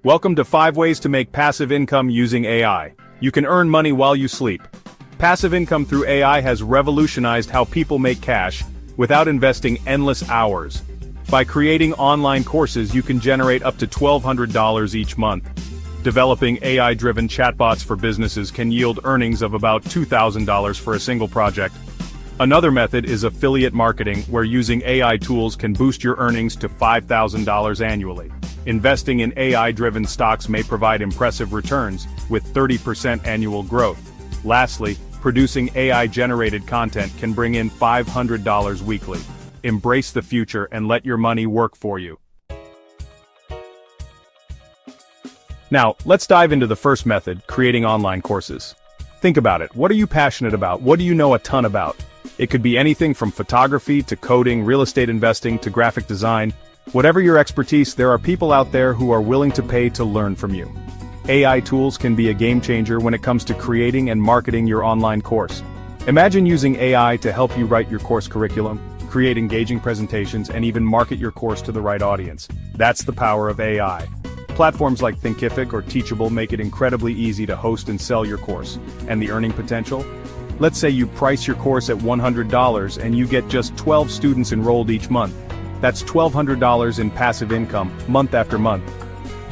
Welcome to 5 ways to make passive income using AI. You can earn money while you sleep. Passive income through AI has revolutionized how people make cash without investing endless hours. By creating online courses, you can generate up to $1,200 each month. Developing AI-driven chatbots for businesses can yield earnings of about $2,000 for a single project. Another method is affiliate marketing, where using AI tools can boost your earnings to $5,000 annually. Investing in AI-driven stocks may provide impressive returns, with 30% annual growth. Lastly, producing AI-generated content can bring in $500 weekly. Embrace the future and let your money work for you. Now, let's dive into the first method, creating online courses. Think about it. What are you passionate about? What do you know a ton about? It could be anything from photography to coding, real estate investing to graphic design. Whatever your expertise, there are people out there who are willing to pay to learn from you. AI tools can be a game changer when it comes to creating and marketing your online course. Imagine using AI to help you write your course curriculum, create engaging presentations, and even market your course to the right audience. That's the power of AI. Platforms like Thinkific or Teachable make it incredibly easy to host and sell your course. And the earning potential? Let's say you price your course at $100 and you get just 12 students enrolled each month. That's $1,200 in passive income, month after month.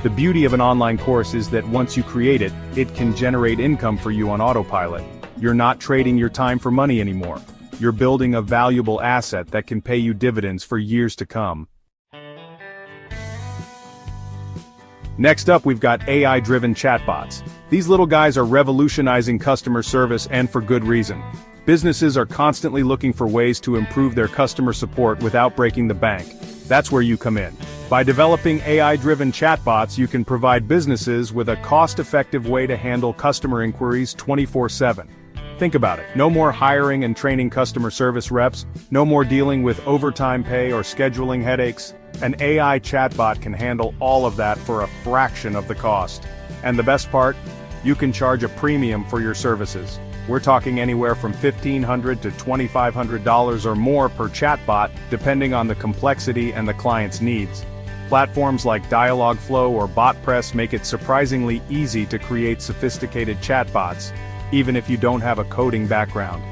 The beauty of an online course is that once you create it, it can generate income for you on autopilot. You're not trading your time for money anymore. You're building a valuable asset that can pay you dividends for years to come. Next up, we've got AI-driven chatbots. These little guys are revolutionizing customer service, and for good reason. Businesses are constantly looking for ways to improve their customer support without breaking the bank. That's where you come in. By developing AI-driven chatbots, you can provide businesses with a cost-effective way to handle customer inquiries 24/7. Think about it. No more hiring and training customer service reps, no more dealing with overtime pay or scheduling headaches. An AI chatbot can handle all of that for a fraction of the cost. And the best part? You can charge a premium for your services. We're talking anywhere from $1,500 to $2,500 or more per chatbot, depending on the complexity and the client's needs. Platforms like Dialogflow or BotPress make it surprisingly easy to create sophisticated chatbots, even if you don't have a coding background.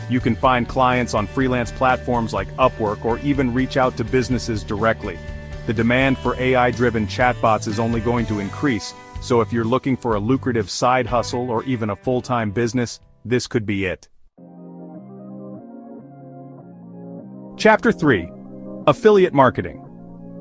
You can find clients on freelance platforms like Upwork or even reach out to businesses directly. The demand for AI-driven chatbots is only going to increase, so if you're looking for a lucrative side hustle or even a full-time business, this could be it. Chapter 3. Affiliate Marketing.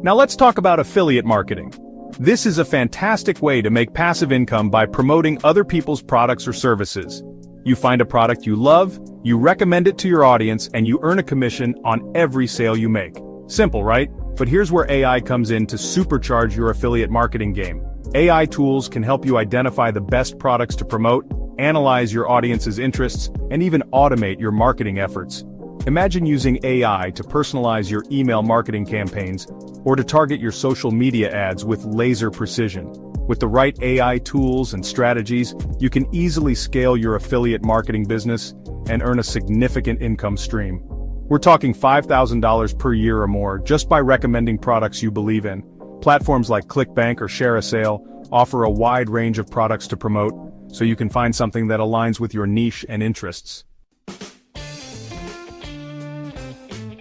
Now let's talk about affiliate marketing. This is a fantastic way to make passive income by promoting other people's products or services. You find a product you love, you recommend it to your audience, and you earn a commission on every sale you make. Simple, right? But here's where AI comes in to supercharge your affiliate marketing game. AI tools can help you identify the best products to promote, analyze your audience's interests, and even automate your marketing efforts. Imagine using AI to personalize your email marketing campaigns, or to target your social media ads with laser precision. With the right AI tools and strategies, you can easily scale your affiliate marketing business and earn a significant income stream. We're talking $5,000 per year or more just by recommending products you believe in. Platforms like ClickBank or ShareASale offer a wide range of products to promote, so you can find something that aligns with your niche and interests.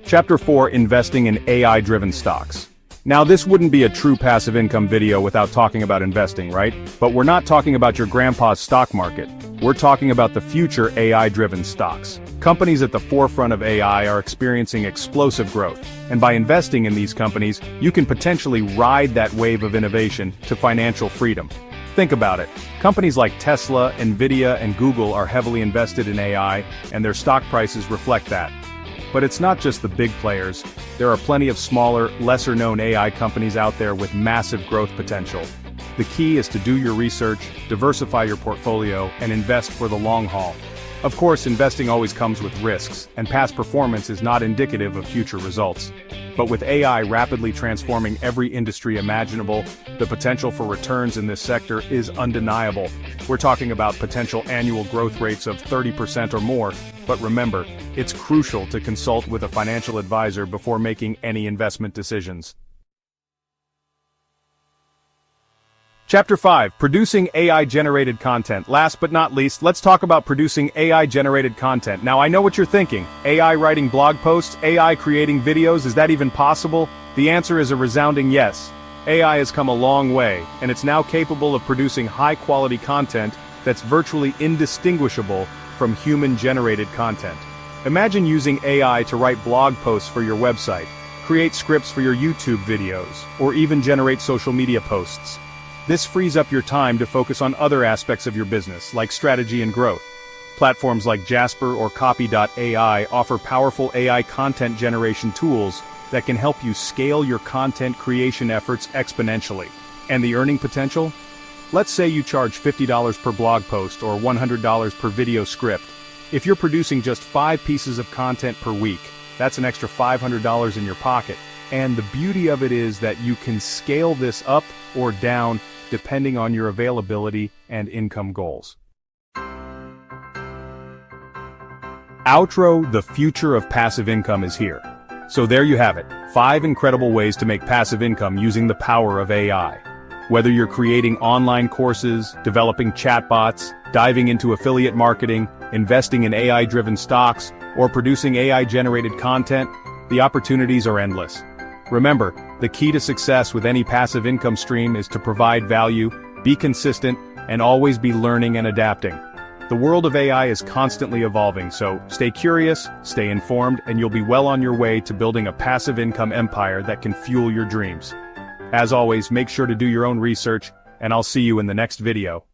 Chapter 4. Investing in AI-driven stocks. Now, this wouldn't be a true passive income video without talking about investing, right? But we're not talking about your grandpa's stock market. We're talking about the future AI-driven stocks. Companies at the forefront of AI are experiencing explosive growth, and by investing in these companies, you can potentially ride that wave of innovation to financial freedom. Think about it. Companies like Tesla, Nvidia, and Google are heavily invested in AI, and their stock prices reflect that. But it's not just the big players. There are plenty of smaller, lesser-known AI companies out there with massive growth potential. The key is to do your research, diversify your portfolio, and invest for the long haul. Of course, investing always comes with risks, and past performance is not indicative of future results. But with AI rapidly transforming every industry imaginable, the potential for returns in this sector is undeniable. We're talking about potential annual growth rates of 30% or more, but remember, it's crucial to consult with a financial advisor before making any investment decisions. Chapter 5, Producing AI-Generated Content. Last but not least, let's talk about producing AI-generated content. Now I know what you're thinking. AI writing blog posts, AI creating videos, is that even possible? The answer is a resounding yes. AI has come a long way, and it's now capable of producing high-quality content that's virtually indistinguishable from human-generated content. Imagine using AI to write blog posts for your website, create scripts for your YouTube videos, or even generate social media posts. This frees up your time to focus on other aspects of your business, like strategy and growth. Platforms like Jasper or Copy.ai offer powerful AI content generation tools that can help you scale your content creation efforts exponentially. And the earning potential? Let's say you charge $50 per blog post or $100 per video script. If you're producing just 5 pieces of content per week, that's an extra $500 in your pocket. And the beauty of it is that you can scale this up or down depending on your availability and income goals. Outro, the future of passive income is here. So there you have it, 5 incredible ways to make passive income using the power of AI. Whether you're creating online courses, developing chatbots, diving into affiliate marketing, investing in AI-driven stocks, or producing AI-generated content, the opportunities are endless. Remember, the key to success with any passive income stream is to provide value, be consistent, and always be learning and adapting. The world of AI is constantly evolving, so stay curious, stay informed, and you'll be well on your way to building a passive income empire that can fuel your dreams. As always, make sure to do your own research, and I'll see you in the next video.